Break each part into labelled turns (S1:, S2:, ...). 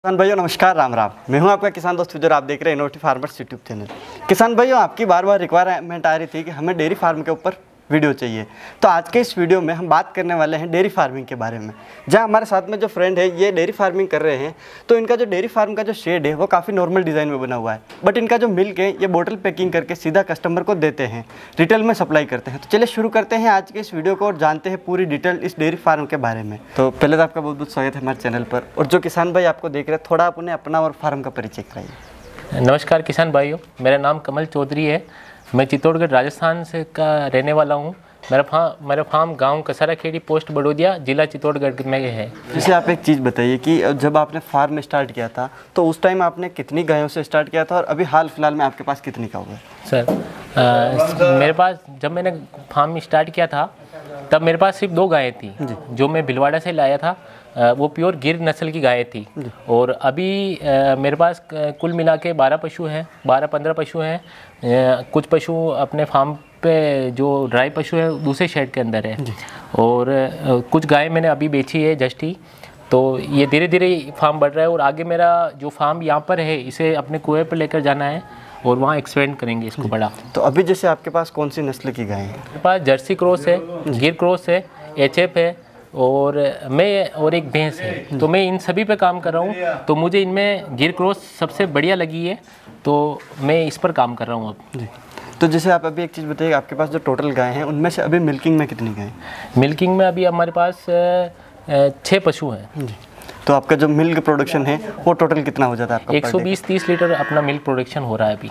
S1: किसान भाइयों नमस्कार, राम राम। मैं हूं आपका किसान दोस्त विजय, आप देख रहे हैं इनोवेटिव फार्मर्स यूट्यूब चैनल। किसान भाइयों, आपकी बार बार रिक्वायरमेंट आ रही थी कि हमें डेयरी फार्म के ऊपर वीडियो चाहिए, तो आज के इस वीडियो में हम बात करने वाले हैं डेयरी फार्मिंग के बारे में। जहां हमारे साथ में जो फ्रेंड है ये डेयरी फार्मिंग कर रहे हैं, तो इनका जो डेयरी फार्म का जो शेड है वो काफ़ी नॉर्मल डिज़ाइन में बना हुआ है, बट इनका जो मिल्क है ये बोतल पैकिंग करके सीधा कस्टमर को देते हैं, रिटेल में सप्लाई करते हैं। तो चलिए शुरू करते हैं आज के इस वीडियो को और जानते हैं पूरी डिटेल इस डेयरी फार्म के बारे में। तो पहले तो आपका बहुत बहुत स्वागत है हमारे चैनल पर, और जो किसान भाई आपको देख रहे हैं थोड़ा आप उन्हें अपना और फार्म का परिचय कराइए।
S2: नमस्कार किसान भाइयों, मेरा नाम कमल चौधरी है। मैं चित्तौड़गढ़ राजस्थान से का रहने वाला हूँ। मेरा फार्म गांव कसारा खेड़ी, पोस्ट बड़ौदिया, जिला चित्तौड़गढ़ में है।
S1: जैसे आप एक चीज़ बताइए कि जब आपने फार्म स्टार्ट किया था तो उस टाइम आपने कितनी गायों से स्टार्ट किया था और अभी हाल फिलहाल में आपके पास कितनी गाय है?
S2: सर मेरे पास जब मैंने फार्म स्टार्ट किया था तब मेरे पास सिर्फ 2 गायें थी, जो मैं भिलवाड़ा से लाया था। वो प्योर गिर नस्ल की गायें थी। और अभी मेरे पास कुल मिला के 12 पशु हैं, 12-15 पशु हैं। कुछ पशु अपने फार्म पे जो ड्राई पशु है दूसरे शेड के अंदर है, और कुछ गायें मैंने अभी बेची है जस्ट ही। तो ये धीरे धीरे फार्म बढ़ रहा है, और आगे मेरा जो फार्म यहाँ पर है इसे अपने कुएं पर लेकर जाना है और वहाँ एक्सपेंड करेंगे इसको बड़ा।
S1: तो अभी जैसे आपके पास कौन सी नस्ल की गाय है?
S2: मेरे पास जर्सी क्रॉस है, गिर क्रॉस है, एचएफ है, और मैं और एक भैंस है। तो मैं इन सभी पे काम कर रहा हूँ। तो मुझे इनमें गिर क्रॉस सबसे बढ़िया लगी है, तो मैं इस पर काम कर रहा हूँ अब।
S1: तो जैसे आप अभी एक चीज़ बताइए, आपके पास जो टोटल गाय हैं उनमें से अभी मिल्किंग में कितनी गाय?
S2: मिल्किंग में अभी हमारे पास 6 पशु हैं।
S1: जी। तो आपका जो मिल्क प्रोडक्शन है वो टोटल कितना हो जाता है आपका?
S2: 120-30 लीटर अपना मिल्क प्रोडक्शन हो रहा है अभी।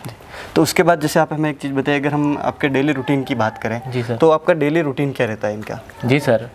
S1: तो उसके बाद जैसे आप हमें एक चीज़ बताइए, अगर हम आपके डेली रूटीन की बात करें
S2: जी सर,
S1: तो आपका डेली रूटीन क्या रहता है इनका?
S2: जी सर,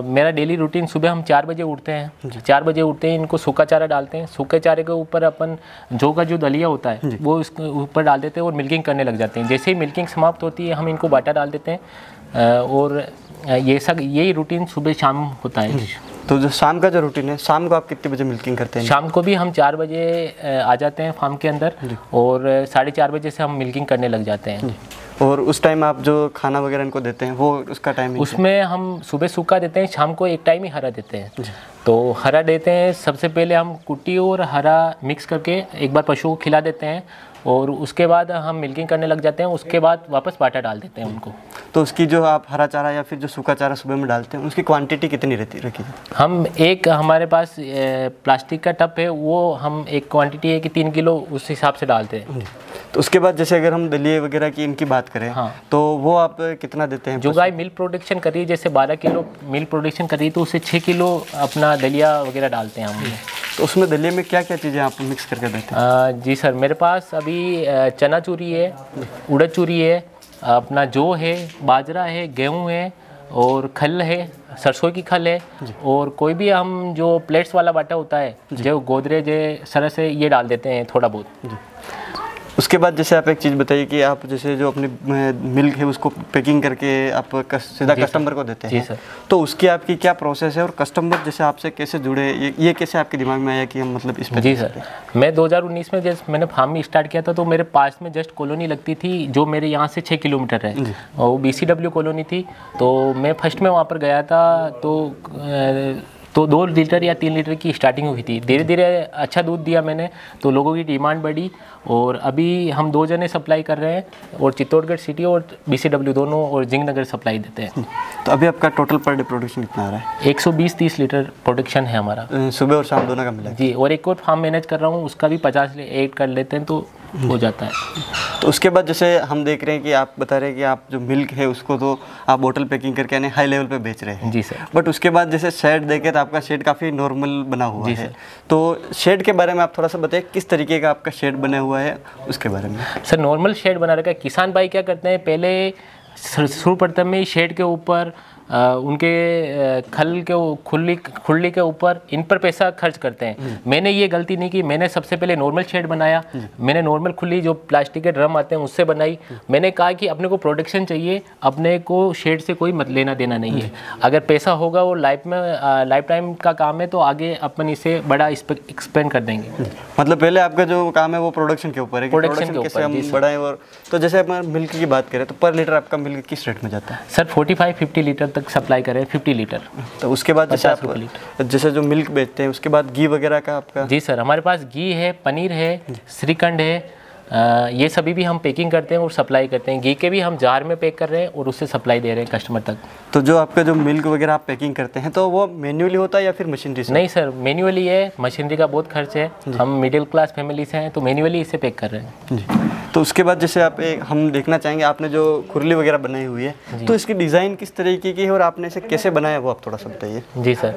S2: मेरा डेली रूटीन सुबह हम 4 बजे उठते हैं। 4 बजे उठते हैं, इनको सूखा चारा डालते हैं। सूखे चारे के ऊपर अपन जौ का जो दलिया होता है वो इसके ऊपर डाल देते हैं और मिल्किंग करने लग जाते हैं। जैसे ही मिल्किंग समाप्त होती है हम इनको बाटा डाल देते हैं, और ये सब यही रूटीन सुबह शाम होता है।
S1: तो जो शाम का जो रूटीन है, शाम को आप कितने बजे मिल्किंग करते हैं?
S2: शाम को भी हम 4 बजे आ जाते हैं फार्म के अंदर, और 4:30 बजे से हम मिल्किंग करने लग जाते हैं।
S1: और उस टाइम आप जो खाना वगैरह इनको देते हैं वो उसका टाइम?
S2: उसमें हम सुबह सूखा देते हैं, शाम को एक टाइम ही हरा देते हैं। तो हरा देते हैं, सबसे पहले हम कुट्टी और हरा मिक्स करके एक बार पशु को खिला देते हैं, और उसके बाद हम मिल्किंग करने लग जाते हैं। उसके बाद वापस बाटा डाल देते हैं उनको।
S1: तो उसकी जो आप हरा चारा या फिर जो सूखा चारा सुबह में डालते हैं उसकी क्वांटिटी कितनी रखी?
S2: हम हमारे पास प्लास्टिक का टब है, वो हम एक क्वांटिटी है कि 3 किलो उस हिसाब से डालते हैं।
S1: तो उसके बाद जैसे अगर हम दलिए वगैरह की इनकी बात करें,
S2: हाँ,
S1: तो वो आप कितना देते हैं?
S2: जो गाय मिल्क प्रोडक्शन कर रही है, जैसे 12 किलो मिल्क प्रोडक्शन कर रही है, तो उसे 6 किलो अपना दलिया वगैरह डालते हैं हम।
S1: तो उसमें दलिए में क्या क्या चीज़ें आप मिक्स करके देते हैं?
S2: जी सर, मेरे पास अभी चना चूरी है, उड़द चूरी है, अपना जौ है, बाजरा है, गेहूँ है, और खल है, सरसों की खल है, और कोई भी हम जो प्लेट्स वाला बाटा होता है जो गोदरेज सरस है, ये डाल देते हैं थोड़ा बहुत।
S1: उसके बाद जैसे आप एक चीज़ बताइए कि आप जैसे जो अपनी मिल्क है उसको पैकिंग करके आप सीधा कस्टमर को देते हैं।
S2: जी सर।
S1: तो उसकी आपकी क्या प्रोसेस है, और कस्टमर जैसे आपसे कैसे जुड़े, ये कैसे आपके दिमाग में आया कि हम मतलब इस पर?
S2: जी सर, मैं 2019 में जैसे मैंने फार्म में स्टार्ट किया था, तो मेरे पास में जस्ट कॉलोनी लगती थी जो मेरे यहाँ से 6 किलोमीटर है, और वो BCW कॉलोनी थी। तो मैं फर्स्ट में वहाँ पर गया था, तो 2 लीटर या 3 लीटर की स्टार्टिंग हुई थी। धीरे धीरे अच्छा दूध दिया मैंने, तो लोगों की डिमांड बढ़ी, और अभी हम 2 जने सप्लाई कर रहे हैं, और चित्तौड़गढ़ सिटी और BCW दोनों और जिंगनगर सप्लाई देते हैं।
S1: तो अभी आपका टोटल पर डे प्रोडक्शन कितना आ रहा है?
S2: 120-30 लीटर प्रोडक्शन है हमारा,
S1: सुबह और शाम दोनों का मिला
S2: जी। और एक और फार्म मैनेज कर रहा हूँ, उसका भी 50 ऐड कर लेते हैं तो हो जाता है।
S1: तो उसके बाद जैसे हम देख रहे हैं कि आप बता रहे हैं कि आप जो मिल्क है उसको तो आप बोतल पैकिंग करके यानी हाई लेवल पे बेच रहे हैं।
S2: जी सर।
S1: बट उसके बाद जैसे शेड देखे तो आपका शेड काफ़ी नॉर्मल बना हुआ है। तो शेड के बारे में आप थोड़ा सा बताइए, किस तरीके का आपका शेड बना हुआ है उसके बारे में?
S2: सर, नॉर्मल शेड बना रखा है। किसान भाई क्या करते हैं, पहले सर्वप्रथम में शेड के ऊपर उनके खल के खुरली के ऊपर इन पर पैसा खर्च करते हैं। मैंने ये गलती नहीं की। मैंने सबसे पहले नॉर्मल शेड बनाया। मैंने नॉर्मल खुली जो प्लास्टिक के ड्रम आते हैं उससे बनाई। मैंने कहा कि अपने को प्रोडक्शन चाहिए, अपने को शेड से कोई मत लेना देना नहीं है। अगर पैसा होगा वो लाइफ टाइम का काम है, तो आगे अपन इसे बड़ा एक्सपेंड कर देंगे।
S1: मतलब पहले आपका जो काम है वो प्रोडक्शन के ऊपर है,
S2: प्रोडक्शन के
S1: कैसे
S2: ऊपर
S1: हम बढ़ाएं। और तो जैसे अपन मिल्क की बात करें तो पर लीटर आपका मिल्क किस रेट में जाता है?
S2: सर 45-50 लीटर तक सप्लाई करें 50 लीटर।
S1: तो उसके बाद जैसे
S2: 50 रुपये
S1: आप जैसे जो मिल्क बेचते हैं उसके बाद घी वगैरह का आपका?
S2: जी सर, हमारे पास घी है, पनीर है, श्रीखंड है, ये सभी भी हम पैकिंग करते हैं और सप्लाई करते हैं। घी के भी हम जार में पैक कर रहे हैं और उससे सप्लाई दे रहे हैं कस्टमर तक।
S1: तो जो आपका जो मिल्क वगैरह आप पैकिंग करते हैं तो वो मैन्युअली होता है या फिर मशीनरी से?
S2: नहीं सर, मैन्युअली है, मशीनरी का बहुत खर्च है। हम मिडिल क्लास फैमिली से हैं तो मैन्युअली इसे पैक कर रहे हैं।
S1: जी। तो उसके बाद जैसे आप हम देखना चाहेंगे आपने जो खुरली वगैरह बनाई हुई है तो इसकी डिज़ाइन किस तरीके की है और आपने इसे कैसे बनाया वो आप थोड़ा सा बताइए।
S2: जी सर,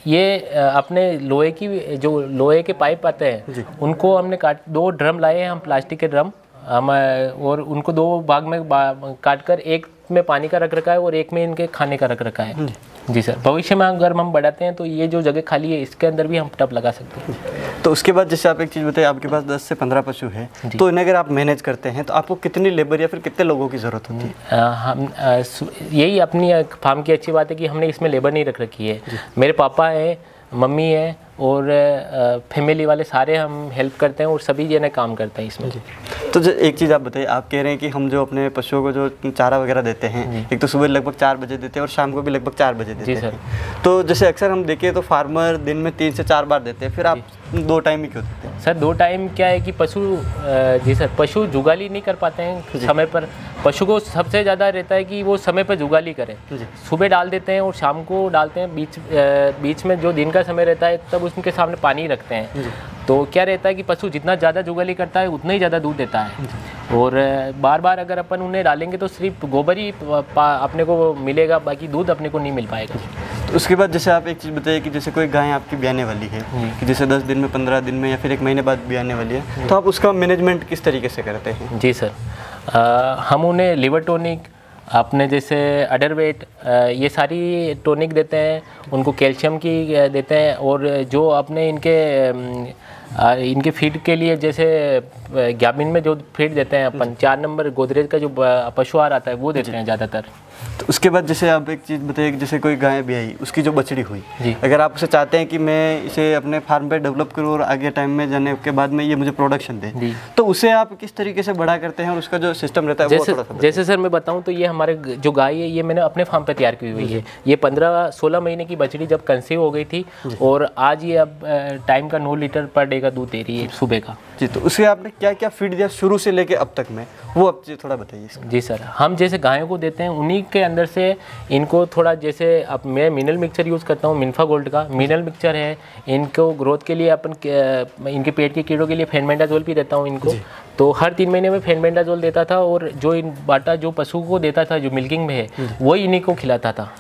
S2: ये अपने लोहे की जो लोहे के पाइप आते हैं उनको हमने 2 ड्रम लाए हैं हम, प्लास्टिक के ड्रम हम, और उनको 2 भाग में काट कर एक में पानी का रख रखा है और एक में इनके खाने का रख रखा है। जी सर, भविष्य में अगर हम बढ़ाते हैं तो ये जो जगह खाली है इसके अंदर भी हम टब लगा सकते हैं।
S1: तो उसके बाद जैसे आप एक चीज़ बताइए, आपके पास 10 से 15 पशु है तो इन्हें अगर आप मैनेज करते हैं तो आपको कितनी लेबर या फिर कितने लोगों की ज़रूरत होती है?
S2: हम यही अपनी फार्म की अच्छी बात है कि हमने इसमें लेबर नहीं रख रखी है। मेरे पापा है, मम्मी है और फैमिली वाले सारे हम हेल्प करते हैं और सभी जने काम करते हैं इसमें।
S1: तो जो एक चीज़ आप बताइए, आप कह रहे हैं कि हम जो अपने पशुओं को जो चारा वगैरह देते हैं एक तो सुबह लगभग 4 बजे देते हैं और शाम को भी लगभग 4 बजे देते हैं। तो जैसे अक्सर हम देखें तो फार्मर दिन में 3 से 4 बार देते हैं, फिर आप 2 टाइम ही क्यों देते हैं?
S2: सर 2 टाइम क्या है कि पशु जी सर, पशु जुगाली नहीं कर पाते हैं समय पर। पशु को सबसे ज़्यादा रहता है कि वो समय पर जुगाली करें। सुबह डाल देते हैं और शाम को डालते हैं, बीच में जो दिन का समय रहता है तब उनके सामने पानी रखते हैं। तो क्या रहता है कि पशु जितना ज़्यादा जुगाली करता है उतना ही ज़्यादा दूध देता है। और बार बार अगर अपन उन्हें डालेंगे तो सिर्फ गोबर ही अपने को मिलेगा, बाकी दूध अपने को नहीं मिल पाएगा।
S1: तो उसके बाद जैसे आप एक चीज़ बताइए कि जैसे कोई गाय आपकी ब्याने वाली है कि जैसे 10 दिन में, 15 दिन में या फिर 1 महीने बाद ब्याने वाली है, तो आप उसका मैनेजमेंट किस तरीके से करते हैं?
S2: जी सर, हम उन्हें लिवर टॉनिक, अपने जैसे अडरवेट, ये सारी टॉनिक देते हैं, उनको कैल्शियम की देते हैं। और जो अपने इनके फीड के लिए जैसे ग्यामिन में जो फीड देते हैं अपन, 4 नंबर गोदरेज का जो पशु आहार आता है वो देते हैं ज़्यादातर।
S1: तो उसके बाद जैसे आप एक चीज़ बताइए कि जैसे कोई गाय ब्याई, उसकी जो बछड़ी हुई, अगर आप उसे चाहते हैं कि मैं इसे अपने फार्म पे डेवलप करूँ और आगे टाइम में जाने के बाद में ये मुझे प्रोडक्शन दे, तो उसे आप किस तरीके से बड़ा करते हैं और उसका जो सिस्टम रहता है वो थोड़ा सा?
S2: जैसे सर मैं बताऊं तो ये हमारे जो गाय है ये मैंने अपने फार्म पे तैयार की हुई है। ये 15-16 महीने की बछड़ी जब कंसीव हो गई थी और आज ये अब टाइम का 9 लीटर पर डे का दूध दे रही है सुबह का।
S1: जी, तो उससे आपने क्या क्या फीड दिया शुरू से लेके अब तक में, वो आप थोड़ा बताइए।
S2: जी सर, हम जैसे गायों को देते हैं उन्हीं के अंदर से इनको थोड़ा, जैसे अब मैं मिनरल मिक्सचर यूज़ करता हूँ, मिनफा गोल्ड का मिनरल मिक्सचर है। इनको ग्रोथ के लिए अपन इनके पेट के कीड़ों के लिए फेनबेंडाजोल भी देता हूँ इनको। तो हर 3 महीने में फेनबेंडाजोल देता था और जो इन बाटा जो पशु को देता था जो मिल्किंग में है वही इन्हीं को खिलाता था।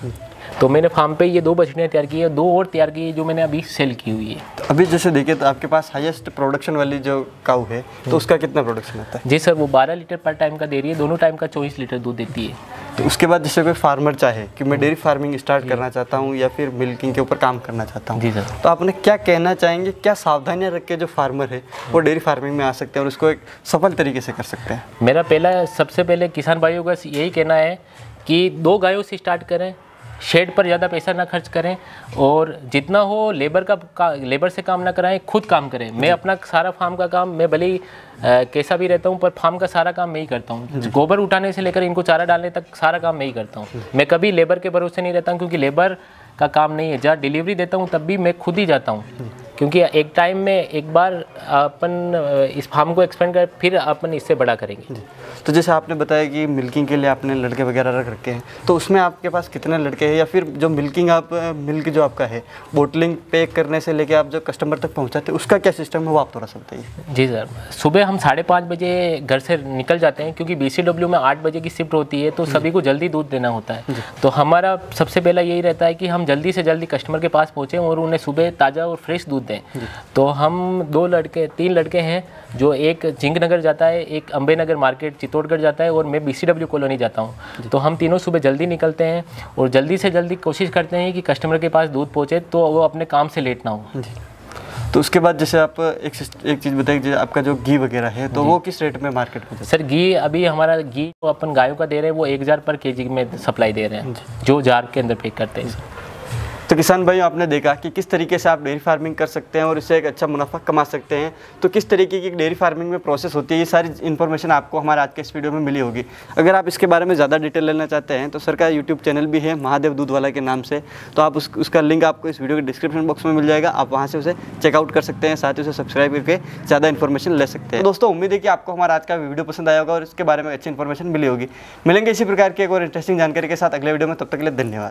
S2: तो मैंने फार्म पे ये 2 बछड़ियाँ तैयार की है, 2 और तैयार की है जो मैंने अभी सेल की हुई है।
S1: तो अभी जैसे देखिए तो आपके पास हाईएस्ट प्रोडक्शन वाली जो काऊ है तो उसका कितना प्रोडक्शन आता है?
S2: जी सर, वो 12 लीटर पर टाइम का दे रही है, दोनों टाइम का 24 लीटर दूध देती है।
S1: तो उसके बाद जैसे कोई फार्मर चाहे कि मैं डेयरी फार्मिंग स्टार्ट करना चाहता हूँ या फिर मिल्किंग के ऊपर काम करना चाहता हूँ,
S2: जी सर,
S1: तो आपने क्या कहना चाहेंगे, क्या सावधानियाँ रख के जो फार्मर है वो डेयरी फार्मिंग में आ सकते हैं और उसको एक सफल तरीके से कर सकते हैं?
S2: मेरा सबसे पहले किसान भाइयों का यही कहना है कि 2 गायों से स्टार्ट करें, शेड पर ज़्यादा पैसा ना खर्च करें और जितना हो लेबर से काम ना कराएं, खुद काम करें। मैं अपना सारा फार्म का काम, मैं भले ही कैसा भी रहता हूं पर फार्म का सारा काम मैं ही करता हूं। गोबर उठाने से लेकर इनको चारा डालने तक सारा काम मैं ही करता हूं। मैं कभी लेबर के भरोसे नहीं रहता हूं क्योंकि लेबर का काम नहीं है। जहाँ डिलीवरी देता हूं तब भी मैं खुद ही जाता हूं क्योंकि एक टाइम में एक बार अपन इस फार्म को एक्सपेंड कर फिर अपन इससे बड़ा करेंगे।
S1: तो जैसे आपने बताया कि मिल्किंग के लिए आपने लड़के वगैरह रख रखे हैं, तो उसमें आपके पास कितने लड़के हैं या फिर जो मिल्किंग मिल्क जो आपका है बोटलिंग पैक करने से लेके आप जो कस्टमर तक पहुंचाते हैं उसका क्या सिस्टम है वो आप थोड़ा सा बताइए।
S2: जी सर, सुबह हम 5:30 बजे घर से निकल जाते हैं क्योंकि BCW में 8 बजे की शिफ्ट होती है तो सभी को जल्दी दूध देना होता है। तो हमारा सबसे पहला यही रहता है कि हम जल्दी से जल्दी कस्टमर के पास पहुँचें और उन्हें सुबह ताज़ा और फ्रेश दूध दें। तो हम 3 लड़के हैं, जो एक जिंक नगर जाता है, एक अम्बे नगर मार्केट चित्तौड़गढ़ जाता है और मैं BCW कॉलोनी जाता हूँ। तो हम तीनों सुबह जल्दी निकलते हैं और जल्दी से जल्दी कोशिश करते हैं कि कस्टमर के पास दूध पहुँचे तो वो अपने काम से लेट ना हो।
S1: तो उसके बाद जैसे आप एक चीज़ बताइए, जैसे आपका जो घी वगैरह है तो वो किस रेट में मार्केट में?
S2: सर घी अभी हमारा घी तो अपन गायों का दे रहे हैं वो 1000 पर kg में सप्लाई दे रहे हैं जो जार के अंदर पैक करते हैं।
S1: तो तो किसान भाइयों, आपने देखा कि किस तरीके से आप डेयरी फार्मिंग कर सकते हैं और इससे एक अच्छा मुनाफा कमा सकते हैं। तो किस तरीके की डेयरी फार्मिंग में प्रोसेस होती है, ये सारी इन्फॉर्मेशन आपको हमारे आज के इस वीडियो में मिली होगी। अगर आप इसके बारे में ज़्यादा डिटेल लेना चाहते हैं तो सर का यूट्यूब चैनल भी है महादेव दूध वाला के नाम से, तो आप उसका लिंक आपको इस वीडियो के डिस्क्रिप्शन बॉक्स में मिल जाएगा। आप वहाँ से उसे चेकआउट कर सकते हैं, साथ ही उसे सब्सक्राइब करके ज़्यादा इन्फॉर्मेशन ले सकते हैं। दोस्तों, उम्मीद है कि आपको हमारा आज का वीडियो पसंद आया होगा और इसके बारे में अच्छी इन्फॉर्मेशन मिली होगी। मिलेंगे इसी प्रकार की एक और इंटरेस्टिंग जानकारी के साथ अगले वीडियो में, तब तक के लिए धन्यवाद।